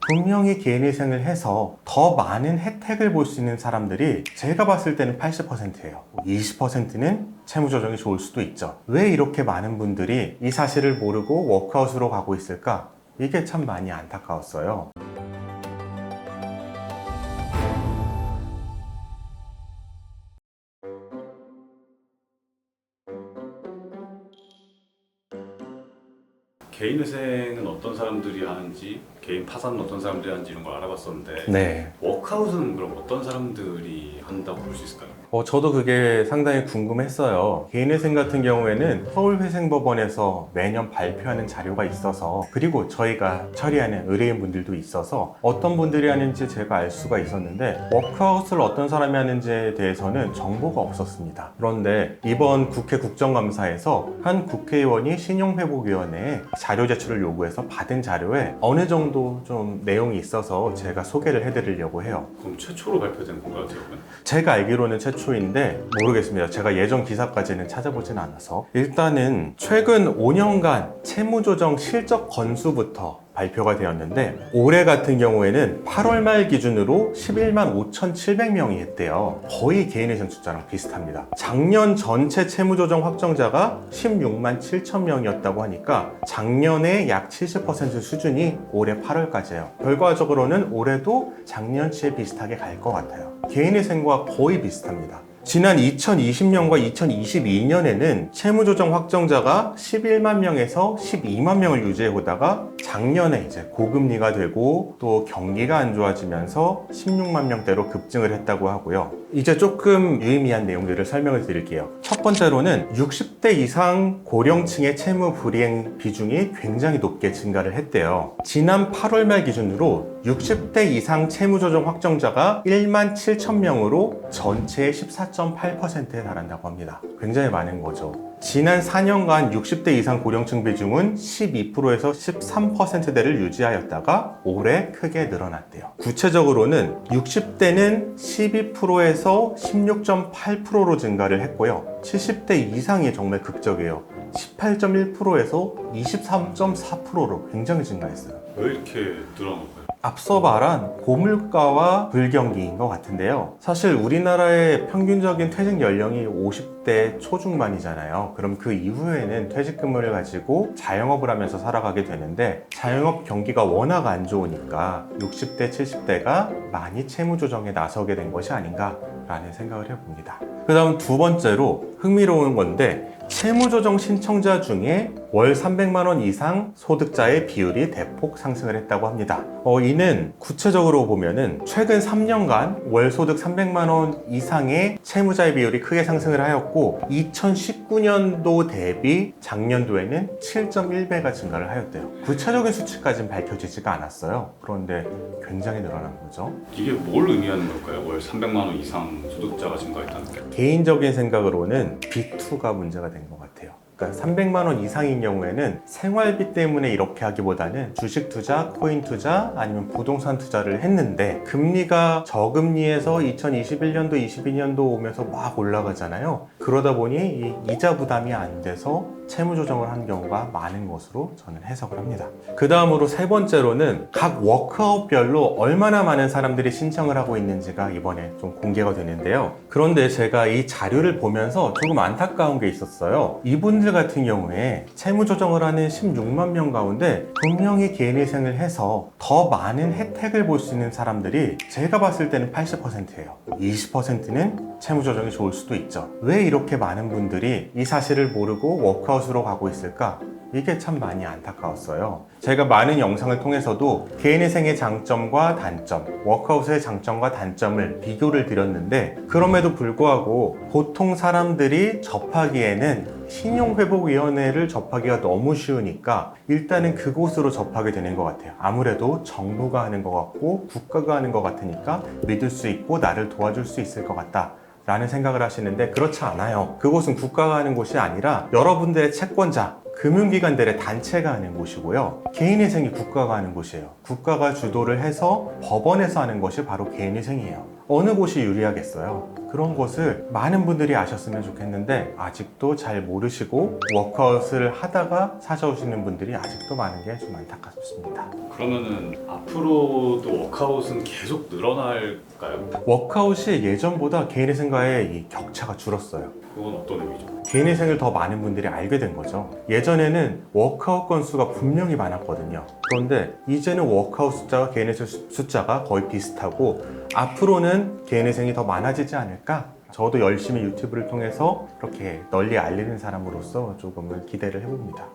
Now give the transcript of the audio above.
분명히 개인회생을 해서 더 많은 혜택을 볼 수 있는 사람들이 제가 봤을 때는 80%예요. 20%는 채무조정이 좋을 수도 있죠. 왜 이렇게 많은 분들이 이 사실을 모르고 워크아웃으로 가고 있을까? 이게 참 많이 안타까웠어요. 개인회생은 어떤 사람들이 하는지, 개인 파산은 어떤 사람들이 하는지 이런 걸 알아봤었는데 네. 워크아웃은 그럼 어떤 사람들이 한다고 볼 수 있을까요? 저도 그게 상당히 궁금했어요. 개인회생 같은 경우에는 서울회생법원에서 매년 발표하는 자료가 있어서, 그리고 저희가 처리하는 의뢰인분들도 있어서 어떤 분들이 하는지 제가 알 수가 있었는데, 워크아웃을 어떤 사람이 하는지에 대해서는 정보가 없었습니다. 그런데 이번 국회 국정감사에서 한 국회의원이 신용회복위원회에 자료 제출을 요구해서 받은 자료에 어느 정도 좀 내용이 있어서 제가 소개를 해드리려고 해요. 그럼 최초로 발표된 건가요, 어떻게 보면? 제가 알기로는 최초인데 모르겠습니다. 제가 예전 기사까지는 찾아보진 않아서. 일단은 최근 5년간 채무조정 실적 건수부터 발표가 되었는데, 올해 같은 경우에는 8월 말 기준으로 11만 5,700명이 했대요. 거의 개인회생 숫자랑 비슷합니다. 작년 전체 채무조정 확정자가 16만 7천 명이었다고 하니까 작년에 약 70% 수준이 올해 8월까지예요. 결과적으로는 올해도 작년치에 비슷하게 갈 것 같아요. 개인회생과 거의 비슷합니다. 지난 2020년과 2022년에는 채무조정 확정자가 11만 명에서 12만 명을 유지해 오다가 작년에 이제 고금리가 되고 또 경기가 안 좋아지면서 16만 명대로 급증을 했다고 하고요. 이제 조금 유의미한 내용들을 설명을 드릴게요. 첫 번째로는 60대 이상 고령층의 채무 불이행 비중이 굉장히 높게 증가를 했대요. 지난 8월 말 기준으로 60대 이상 채무조정 확정자가 1만 7천 명으로 전체의 14.8%에 달한다고 합니다. 굉장히 많은 거죠. 지난 4년간 60대 이상 고령층 비중은 12%에서 13%대를 유지하였다가 올해 크게 늘어났대요. 구체적으로는 60대는 12%에서 16.8%로 증가를 했고요. 70대 이상이 정말 극적이에요. 18.1%에서 23.4%로 굉장히 증가했어요. 왜 이렇게 늘어난 걸까요? 앞서 말한 고물가와 불경기인 것 같은데요. 사실 우리나라의 평균적인 퇴직 연령이 50대 초중반이잖아요. 그럼 그 이후에는 퇴직금을 가지고 자영업을 하면서 살아가게 되는데, 자영업 경기가 워낙 안 좋으니까 60대, 70대가 많이 채무조정에 나서게 된 것이 아닌가라는 생각을 해봅니다. 그 다음 두 번째로 흥미로운 건데, 채무조정 신청자 중에 월 300만 원 이상 소득자의 비율이 대폭 상승을 했다고 합니다. 이는 구체적으로 보면은 최근 3년간 월 소득 300만 원 이상의 채무자의 비율이 크게 상승을 하였고, 2019년도 대비 작년도에는 7.1배가 증가를 하였대요. 구체적인 수치까지는 밝혀지지가 않았어요. 그런데 굉장히 늘어난 거죠. 이게 뭘 의미하는 걸까요? 월 300만 원 이상 소득자가 증가했다는 게? 개인적인 생각으로는 B2가 문제가 된 것 같아요. 그러니까 300만 원 이상인 경우에는 생활비 때문에 이렇게 하기보다는 주식 투자, 코인 투자, 아니면 부동산 투자를 했는데, 금리가 저금리에서 2021년도, 22년도 오면서 막 올라가잖아요. 그러다 보니 이 이자 부담이 안 돼서 채무 조정을 한 경우가 많은 것으로 저는 해석을 합니다. 그 다음으로 세 번째로는 각 워크아웃별로 얼마나 많은 사람들이 신청을 하고 있는지가 이번에 좀 공개가 되는데요. 그런데 제가 이 자료를 보면서 조금 안타까운 게 있었어요. 이분들 같은 경우에 채무 조정을 하는 16만 명 가운데 분명히 개인회생을 해서 더 많은 혜택을 볼 수 있는 사람들이 제가 봤을 때는 80%예요. 20%는 채무 조정이 좋을 수도 있죠. 왜 이렇게 많은 분들이 이 사실을 모르고 워크아웃으로 가고 있을까? 이게 참 많이 안타까웠어요. 제가 많은 영상을 통해서도 개인회생의 장점과 단점, 워크아웃의 장점과 단점을 비교를 드렸는데, 그럼에도 불구하고 보통 사람들이 접하기에는 신용회복위원회를 접하기가 너무 쉬우니까 일단은 그곳으로 접하게 되는 것 같아요. 아무래도 정부가 하는 것 같고 국가가 하는 것 같으니까 믿을 수 있고 나를 도와줄 수 있을 것 같다 라는 생각을 하시는데, 그렇지 않아요. 그곳은 국가가 하는 곳이 아니라 여러분들의 채권자, 금융기관들의 단체가 하는 곳이고요. 개인회생이 국가가 하는 곳이에요. 국가가 주도를 해서 법원에서 하는 것이 바로 개인회생이에요. 어느 곳이 유리하겠어요? 그런 것을 많은 분들이 아셨으면 좋겠는데 아직도 잘 모르시고 워크아웃을 하다가 찾아오시는 분들이 아직도 많은 게 좀 안타깝습니다. 그러면은 앞으로도 워크아웃은 계속 늘어날까요? 워크아웃이 예전보다 개인회생과의 이 격차가 줄었어요. 그건 어떤 의미죠? 개인회생을 더 많은 분들이 알게 된 거죠. 예전에는 워크아웃 건수가 분명히 많았거든요. 그런데 이제는 워크아웃 숫자와 개인회생 숫자가 거의 비슷하고 앞으로는 개인회생이 더 많아지지 않을까? 저도 열심히 유튜브를 통해서 이렇게 널리 알리는 사람으로서 조금은 기대를 해봅니다.